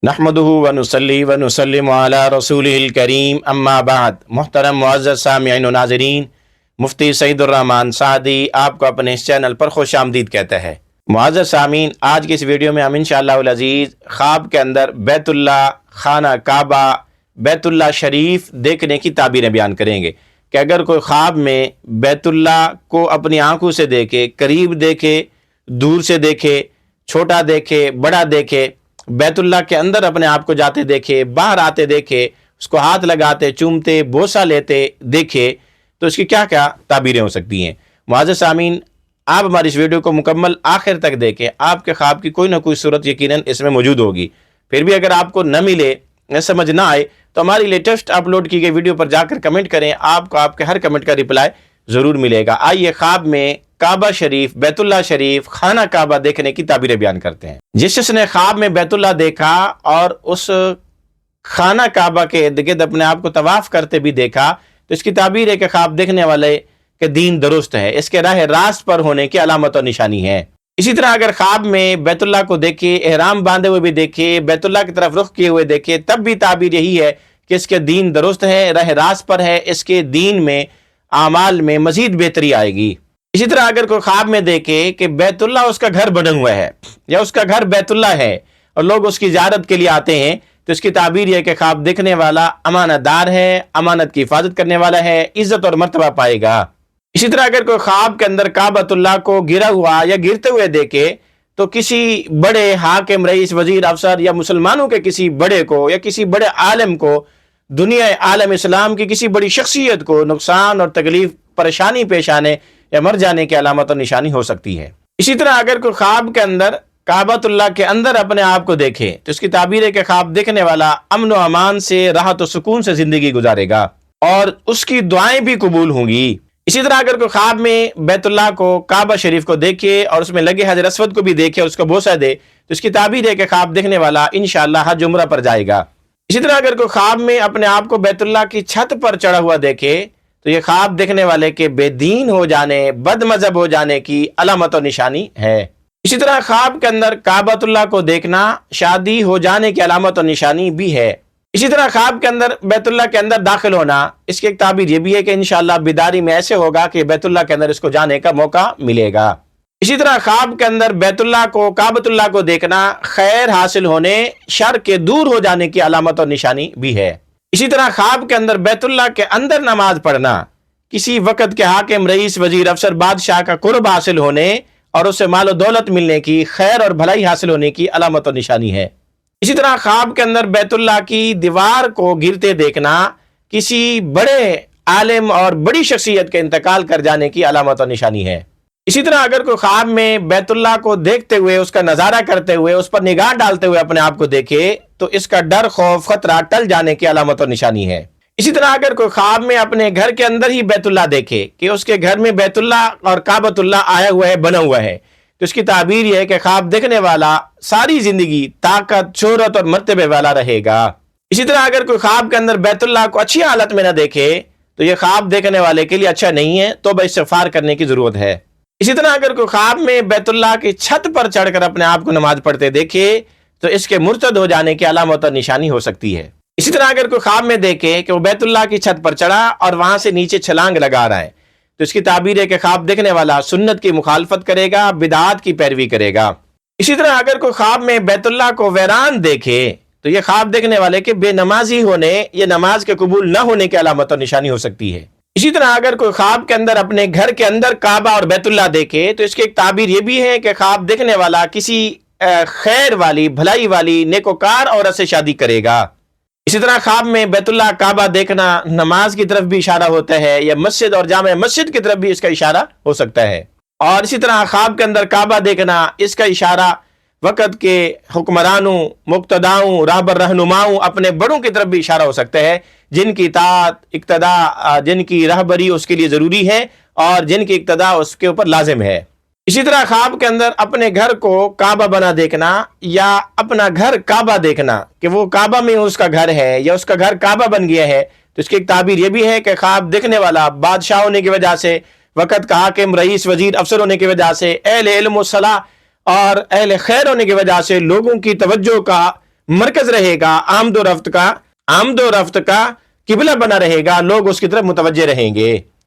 نحمدہ ونصلی ونسلم علی رسولہ الکریم اما بعد۔ محترم معزز سامعین و ناظرین، مفتی سعید الرحمن سعدی آپ کو اپنے اس چینل پر خوش آمدید کہتا ہے۔ معزز سامعین، آج کی اس ویڈیو میں ہم انشاءاللہ العزیز خواب کے اندر بیت اللہ، خانہ کعبہ، بیت اللہ شریف دیکھنے کی تعبیریں بیان کریں گے کہ اگر کوئی خواب میں بیت اللہ کو اپنی آنکھوں سے دیکھے، قریب دیکھے، دور سے دیکھے، چھوٹا دیکھے، بڑا دیکھے، بیت اللہ کے اندر اپنے آپ کو جاتے دیکھے، باہر آتے دیکھے، اس کو ہاتھ لگاتے، چومتے، بوسہ لیتے دیکھے، تو اس کی کیا کیا تعبیریں ہو سکتی ہیں۔ معزز سامعین، آپ ہماری اس ویڈیو کو مکمل آخر تک دیکھیں، آپ کے خواب کی کوئی نہ کوئی صورت یقیناً اس میں موجود ہوگی۔ پھر بھی اگر آپ کو نہ ملے، سمجھ نہ آئے، تو ہماری لیٹسٹ اپلوڈ کی گئی ویڈیو پر جا کر کمنٹ کریں، آپ کو آپ کے ہر کمنٹ کا رپلائی ضرور ملے گا۔ آئیے خواب میں کعبہ شریف، بیت اللہ شریف، خانہ کعبہ دیکھنے کی تعبیریں بیان کرتے ہیں۔ جس شخص نے خواب میں بیت اللہ دیکھا اور اس خانہ کعبہ کے ارد گرد اپنے آپ کو طواف کرتے بھی دیکھا، تو اس کی تعبیر ہے کہ خواب دیکھنے والے کہ دین درست ہے، اس کے راہ راست پر ہونے کی علامت اور نشانی ہے۔ اسی طرح اگر خواب میں بیت اللہ کو دیکھے، احرام باندھے ہوئے بھی دیکھے، بیت اللہ کی طرف رخ کیے ہوئے دیکھے، تب بھی تعبیر یہی ہے کہ اس کے دین درست ہے، راہ راست پر ہے، اس کے دین میں، اعمال میں مزید بہتری آئے گی۔ اسی طرح اگر کوئی خواب میں دیکھے کہ بیت اللہ اس کا گھر بنا ہوا ہے یا اس کا گھر بیت اللہ ہے اور لوگ اس کی زیارت کے لیے آتے ہیں، تو اس کی تعبیر یہ کہ خواب دیکھنے والا امانت دار ہے، امانت کی حفاظت کرنے والا ہے، عزت اور مرتبہ پائے گا۔ اسی طرح اگر کوئی خواب کے اندر کعبۃ اللہ کو گرا ہوا یا گرتے ہوئے دیکھے، تو کسی بڑے حاکم، رئیس، وزیر، افسر یا مسلمانوں کے کسی بڑے کو یا کسی بڑے عالم کو، دنیا عالم اسلام کی کسی بڑی شخصیت کو نقصان اور تکلیف، پریشانی پیش آنے یا مر جانے کی علامت اور نشانی ہو سکتی ہے۔ اسی طرح اگر کوئی خواب کے اندر کعبۃ اللہ کے اندر اپنے آپ کو دیکھے، تو اس کی تعبیر ہے کہ خواب دیکھنے والا امن و امان سے، راحت و سکون سے زندگی گزارے گا اور اس کی دعائیں بھی قبول ہوں گی۔ اسی طرح اگر کوئی خواب میں بیت اللہ کو، کعبہ شریف کو دیکھے اور اس میں لگے حجر اسود کو بھی دیکھے اور اس کو بوسہ دے، تو اس کی تعبیر ہے کہ خواب دیکھنے والا انشاءاللہ حج عمرہ پر جائے گا۔ اسی طرح اگر کوئی خواب میں اپنے آپ کو بیت اللہ کی چھت پر چڑھا ہوا دیکھے، تو یہ خواب دیکھنے والے کے بے دین ہو جانے، بد مذہب ہو جانے کی علامت اور نشانی ہے۔ اسی طرح خواب کے اندر کعبۃ اللہ کو دیکھنا شادی ہو جانے کی علامت اور نشانی بھی ہے۔ اسی طرح خواب کے اندر بیت اللہ کے اندر داخل ہونا، اس کی ایک تعبیر یہ بھی ہے کہ انشاءاللہ بیداری میں ایسے ہوگا کہ بیت اللہ کے اندر اس کو جانے کا موقع ملے گا۔ اسی طرح خواب کے اندر بیت اللہ کو، کعبۃ اللہ کو دیکھنا خیر حاصل ہونے، شر کے دور ہو جانے کی علامت اور نشانی بھی ہے۔ اسی طرح خواب کے اندر بیت اللہ کے اندر نماز پڑھنا کسی وقت کے حاکم، رئیس، وزیر، افسر، بادشاہ کا قرب حاصل ہونے اور اس سے مال و دولت ملنے کی، خیر اور بھلائی حاصل ہونے کی علامت اور نشانی ہے۔ اسی طرح خواب کے اندر بیت اللہ کی دیوار کو گرتے دیکھنا کسی بڑے عالم اور بڑی شخصیت کے انتقال کر جانے کی علامت اور نشانی ہے۔ اسی طرح اگر کوئی خواب میں بیت اللہ کو دیکھتے ہوئے، اس کا نظارہ کرتے ہوئے، اس پر نگاہ ڈالتے ہوئے اپنے آپ کو دیکھے، تو اس کا ڈر، خوف، خطرہ ٹل جانے کی علامت اور نشانی ہے۔ اسی طرح اگر کوئی خواب میں اپنے گھر کے اندر ہی بیت اللہ دیکھے کہ اس کے گھر میں بیت اللہ اور کعبۃ اللہ آیا ہوا ہے، بنا ہوا ہے، تو اس کی تعبیر یہ ہے کہ خواب دیکھنے والا ساری زندگی طاقت، شہرت اور مرتبے والا رہے گا۔ اسی طرح اگر کوئی خواب کے اندر بیت اللہ کو اچھی حالت میں نہ دیکھے، تو یہ خواب دیکھنے والے کے لیے اچھا نہیں ہے، توبہ استغفار کرنے کی ضرورت ہے۔ اسی طرح اگر کوئی خواب میں بیت اللہ کی چھت پر چڑھ کر اپنے آپ کو نماز پڑھتے دیکھے، تو اس کے مرتد ہو جانے کی علامت اور نشانی ہو سکتی ہے۔ اسی طرح اگر کوئی خواب میں دیکھے کہ وہ بیت اللہ کی چھت پر چڑھا اور وہاں سے نیچے چھلانگ لگا رہا ہے، تو اس کی تعبیر ہے کہ خواب دیکھنے والا سنت کی مخالفت کرے گا، بدعات کی پیروی کرے گا۔ اسی طرح اگر کوئی خواب میں بیت اللہ کو ویران دیکھے، تو یہ خواب دیکھنے والے کے بے نمازی ہونے یا نماز کے قبول نہ ہونے کی علامت اور نشانی ہو سکتی ہے۔ اسی طرح اگر کوئی خواب کے اندر اپنے گھر کے اندر کعبہ اور بیت اللہ دیکھے، تو اس کی ایک تعبیر یہ بھی ہے کہ خواب دیکھنے والا کسی خیر والی، بھلائی والی، نیکوکار عورت سے شادی کرے گا۔ اسی طرح خواب میں بیت اللہ، کعبہ دیکھنا نماز کی طرف بھی اشارہ ہوتا ہے یا مسجد اور جامع مسجد کی طرف بھی اس کا اشارہ ہو سکتا ہے۔ اور اسی طرح خواب کے اندر کعبہ دیکھنا، اس کا اشارہ وقت کے حکمرانوں، مقتداؤں، راہبر، رہنماؤں، اپنے بڑوں کی طرف بھی اشارہ ہو سکتا ہے، جن کی اطاعت، اقتداء، جن کی رہبری اس کے لیے ضروری ہے اور جن کی اقتداء اس کے اوپر لازم ہے۔ اسی طرح خواب کے اندر اپنے گھر کو کعبہ بنا دیکھنا یا اپنا گھر کعبہ دیکھنا کہ وہ کعبہ میں اس کا گھر ہے یا اس کا گھر کعبہ بن گیا ہے، تو اس کی ایک تعبیر یہ بھی ہے کہ خواب دیکھنے والا بادشاہ ہونے کی وجہ سے، وقت کا حاکم، رئیس، وزیر، افسر ہونے کی وجہ سے، اہل علم و صلاح اور اہل خیر ہونے کی وجہ سے لوگوں کی توجہ کا مرکز رہے گا، آمد و رفت کا قبلہ بنا رہے گا، لوگ اس کی طرف متوجہ رہیں گے۔